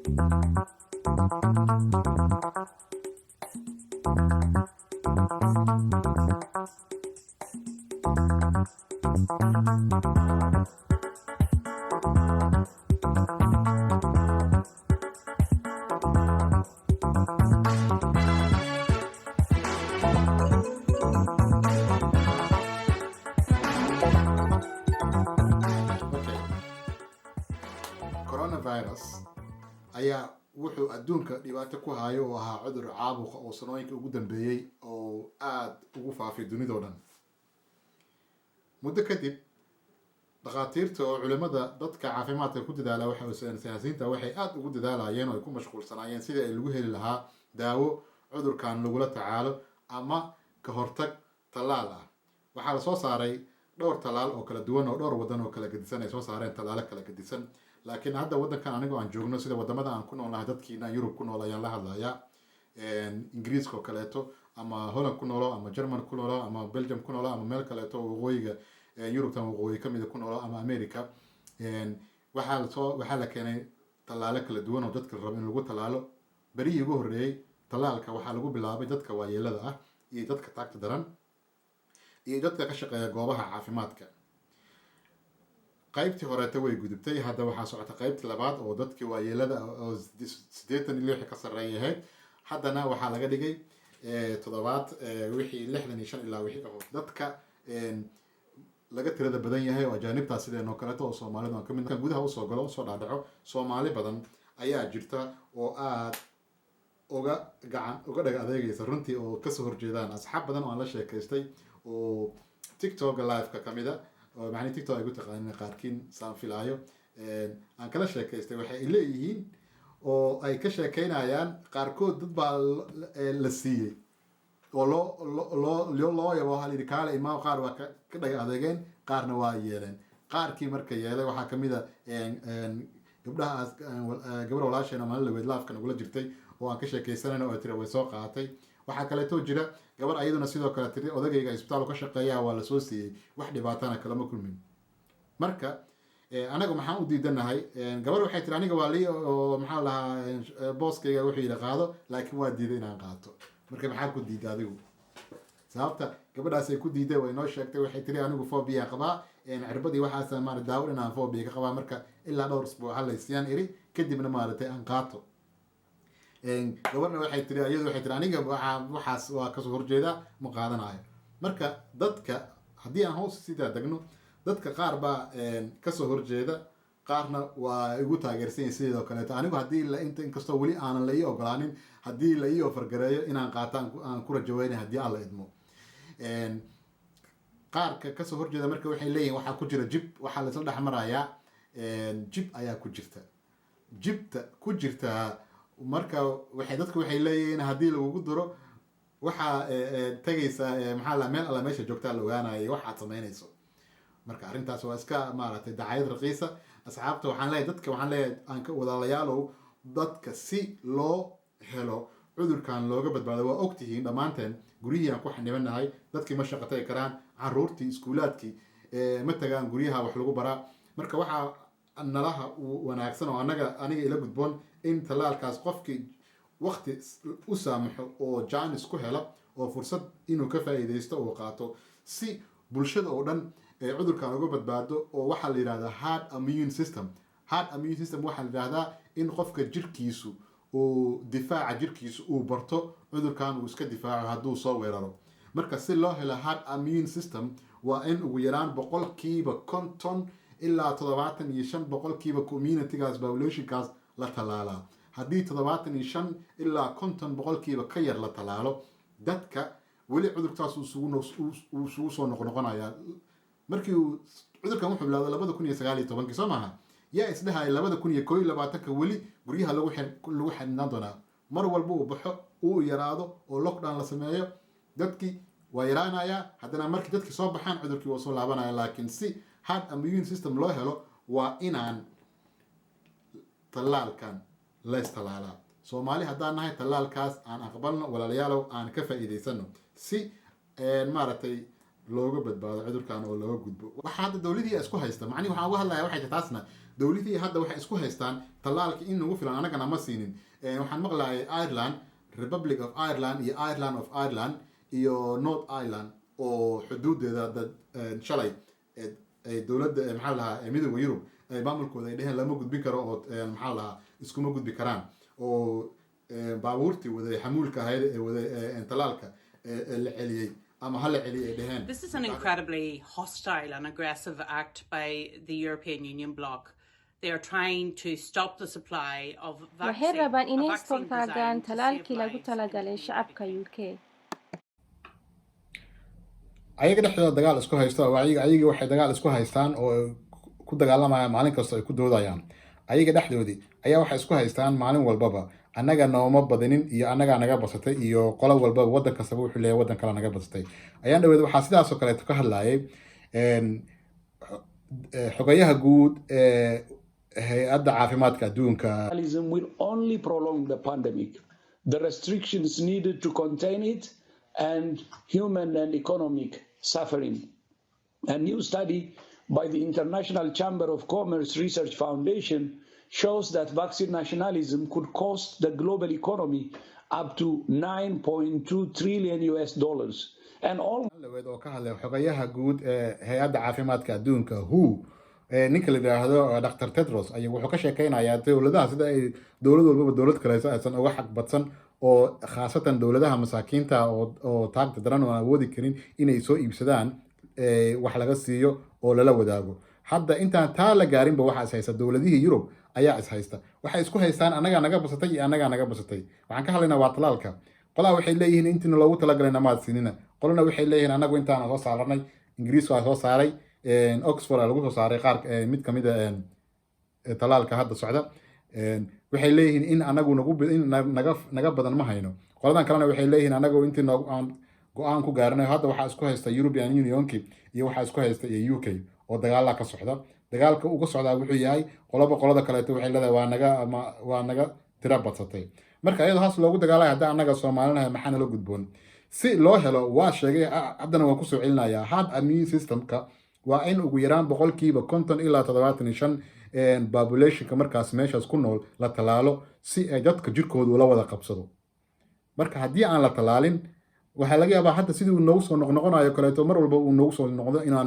Okay. Coronavirus ayaa wuxuu adduunka dhibaato ku hayo oo ahaa cudur caabuqa oo sanooyinka ugu dambeeyey oo aada ugu faafay dunidoo dhan. Muddo kadib, dhakhaatiirta oo culimada dadka caafimaadka ku dadaala siyaasiyiinta waxay aada ugu dadaalayeen oo ay ku mashquulsanaayeen sidii ay lagu heli lahaa daawo cudurkan lagula tacaalo ama ka hortag tallaal ah. Waxaa la soo saaray dhowr tallaal oo kala duwan oo dhowr waddan oo kala gedisan ay soo saareen tallaalo kala gedisan. laakiin hadda waddankan anigoo aan joogno sida wadamada aan ku noolnahay dadkiina Yurub ku nool ayaan la hadlayaa. Ingiriiska oo kaleeto ama Holland ku noolo ama German ku noolo ama Belgium ku noolo ama meel kaleeto oo waqooyiga Yurubtan waqooyi kamid ku noolo ama America. waxaa la keenay tallaalo kala duwan oo dadka rabo in lagu tallaalo. berihii ugu horreeyay tallaalka waxaa lagu bilaabay dadka waayeelada ah iyo dadka taagta daran iyo dadka ka shaqeeya goobaha caafimaadka. qaybtii horeeta way gudubtay, hadda waxaa socota qaybtii labaad oo dadkii waayeelada oo 86 ka sarreeya ahayd. haddana waxaa laga dhigay toddobaad wixii 65 ilaa wixii ka hoos dadka laga tirada badan yahay oo ajaanibtaa sideen oo kaleeto oo Soomaalidu aan kamid ah gudaha usoo galo usoo dhaadhaco. Soomaali badan ayaa jirta oo aad uga dhaga adeegaysa runtii oo kasoo horjeedaan. asxaab badan oo aan la sheekaystay oo TikTok live-ka kamid ah oo macni TikTok ay ku taqaaneen qaarkiin saan filaayo aan kala sheekaystay waxay leeyihiin oo ay ka sheekeynayaan qaarkood dad baa la siiyey oo loo yabo hal kaale imaam qaar waa ka dhaga adeegeen qaarna waa yeeleen. qaarkii marka yeelay waxaa kamid ah gabdhahaas gabar walaasheena maalin la weyd laafka nagula jirtay oo aan ka sheekaysanayna oo tiri way soo qaatay. waxaa kaleeto jira gabar ayaduna sidoo kale tiri odagayga isbitaal ka shaqeeyaa waa la soo siiyey wax dhibaatana kalama kulmin. marka anaga maxaan u diidanahay gabar waxay tiri aniga waa lii oo maxaa lahaa booskayga wuxuu yidhi qaado laakiin waa diiday inaan qaato. marka maxaa ku diiday adigu? sababta gabadhaas ay ku diiday way noo sheegtay. waxay tiri anigu phobia qabaa cirbadii waxaas maar daawo inaan phobia ka qabaa marka ilaa dhowr usbuuc halaysiyaan iri kadibna maaragtay aan qaato. gabarna waxay tiri iyadu waxay tiri aniga waxaas waa kasoo horjeeda ma qaadanayo. marka dadka haddii aan hoos sidaa degno dadka qaar baa kasoo horjeeda qaarna waa igu taageersan yihiin sidoo kaleeto. anigu haddii inkastoo weli aanan la ii ogolaanin haddii la ii ofargareeyo inaan qaato aan ku rajaweynay haddii alla idmo. qaarka kasoo horjeeda marka waxay leeyihin waxaa ku jira jib, waxaa laisla dhex marayaa jib ayaa ku jirta. jibta ku jirta marka dadku waxay leeyihiin haddii lagugu duro waxaa tagaysaa maxaa la meel alla meesha joogtaa la ogaanaya waxaad samaynayso. marka arrintaas waa iska maaragtay dacayad raqiisa. asxaabta waxaan leeyahay aan ka walaalayaalow dadka si loo helo cudurkan looga badbaado. waa ogtihiin dhammaanteen guryihii aan ku xanibanahay, dadkii ma shaqo tagi karaan, caruurtii iskuulaadkii ma tagaan guryaha wax lagu baraa. marka waxaa nalaha wanaagsan oo aniga ila gudboon in tallaalkaas qofkii waqti u saamaxo oo jaanis ku hela oo fursad inuu ka faa'iidaysto oo qaato si bulshada oo dhan cudurkan uga badbaado. oo waxaa la yidhahdaa herd immune system. herd immune system waxaa la yidhahdaa in qofka jirkiisu uu difaaca jirkiisu uu barto cudurkan uu iska difaaco hadduu soo weeraro. marka si loo helo herd immune system waa in ugu yaraan 50% ilaa 75% communitygaas populationkaas la tallaalaa. haddii 75 ilaa 50% ka yar la tallaalo dadka weli cudurkaas isugu soo noqonayaa. markii uu cudurkan wuxuu bilaawday 2019 soo maaha yaa isdhahay 2021 weli guryaha lagu xidhnaan doonaa. mar walba uu baxo uu yaraado oo lockdown la sameeyo dadkii waa yaraanayaa. haddana markii dadkii soo baxaan cudurkii waa soo laabanaya. laakiin si herd immune system loo helo waa inaan tallaalkan la istallaalaa. Soomaali haddaan nahay tallaalkaas aan aqbalno walaalayaalow aan ka faa'iidaysano si maaragtay looga badbaado cudurkan oo looga gudbo waxa hadda dowladii isku haysta macni waxa uga hadlayaa waxay taasna dowladii hadda waxay isku haystaan talaalka in ugu filan anagana ma siinin waxaan maqlaayay Ireland Republic of Ireland iyo Ireland of Ireland iyo North Ireland oo xuduudeeda dad shalay ay dowladda maxaa lahaa midowga Yurub ay maamulkooda ay dheheen lama gudbin karo oo maxaa lahaa iskuma gudbi karaan oo baabuurtii waday xamuulka ahayd ee waday talaalka la celiyay ama hal la celiyay ay dheheen This is an incredibly hostile and aggressive act by the European Union bloc. They are trying to stop the supply of waxay rabaan inay istortaagaan talaalkii lagu talagalay shacabka UK ayaga dhexdooda dagaal isku haysto ayaga waxay dagaal isku haystaan oo ku dagaalamayaan maalin kasta ay ku doodayaan ayaga dhexdoodii ayaa waxay isku haystaan maalin walbaba annaga nooma badinin iyo annaga naga basatay iyo qolo walbaba waddan kastaba wuxuu leeyahay waddan kale naga basatay ayaan dhaweed waxaa sidaas oo kale ka hadlayay xogayaha guud hay'adda caafimaadka adduunka will only prolong the pandemic the restrictions needed to contain it and human and economic suffering. A new study by the International Chamber of Commerce Research Foundation shows that vaccine nationalism could cost the global economy up to 9.2 trillion US dollars. And all oo ka hadlay xogayaha guud hay'adda caafimaadka adduunka WHO ninka la yiraahdo Dr. Tedros ayaa wuxuu ka sheekaynayaa dowladaha sida ay dowlad walba dowlad kale aysan uga xaq badsan oo khaasatan dowladaha masaakiinta oo taagta daran oo awoodi karin inay soo iibsadaan wax laga siiyo oo lala wadaago hadda intaan taa la gaarinba waxa is haysta dowladihii Yurub ayaa is haysta waxay isku haystaan anaga naga basatay iyo anaga naga basatay waxaan ka hadlaynaa waa talaalka qolaa waxay leeyihiin intii loogu talagalay namaad siinina qolana waxay leeyihiin anagu intaan soo saarnay Ingiriis waa soo saaray Oxford lagu soo saaray qaar mid kamid ah talaalka hadda socda waxay leeyihiin in anagu naga badan ma hayno qoladan kalena waxay leeyihiin anagu intii aan go'aan ku gaarnay hadda waxa isku haysta European Unionki iyo waxa isku haysta UK oo dagaal ka socda dagaalka uga socda wuxuu yahay qolada kale waxay leedahay waa naga tira badsatay marka iyadoo haas loogu dagaalay hadda anaga Soomaalina maxaa la gudboon si loo helo waa sheegay haddana waan ku soo celinayaa hard immune systemka waa in ugu yaraan 50% ilaa 75 populationka markaas meeshaas ku nool la talaalo si ay dadka jirkooda ula wada qabsado marka haddii aan la talaalin waxa laga yaabaa hadda sidii uu noogu soo noqonayo kaleeto mar walba uu noogu soo noqdo inaanu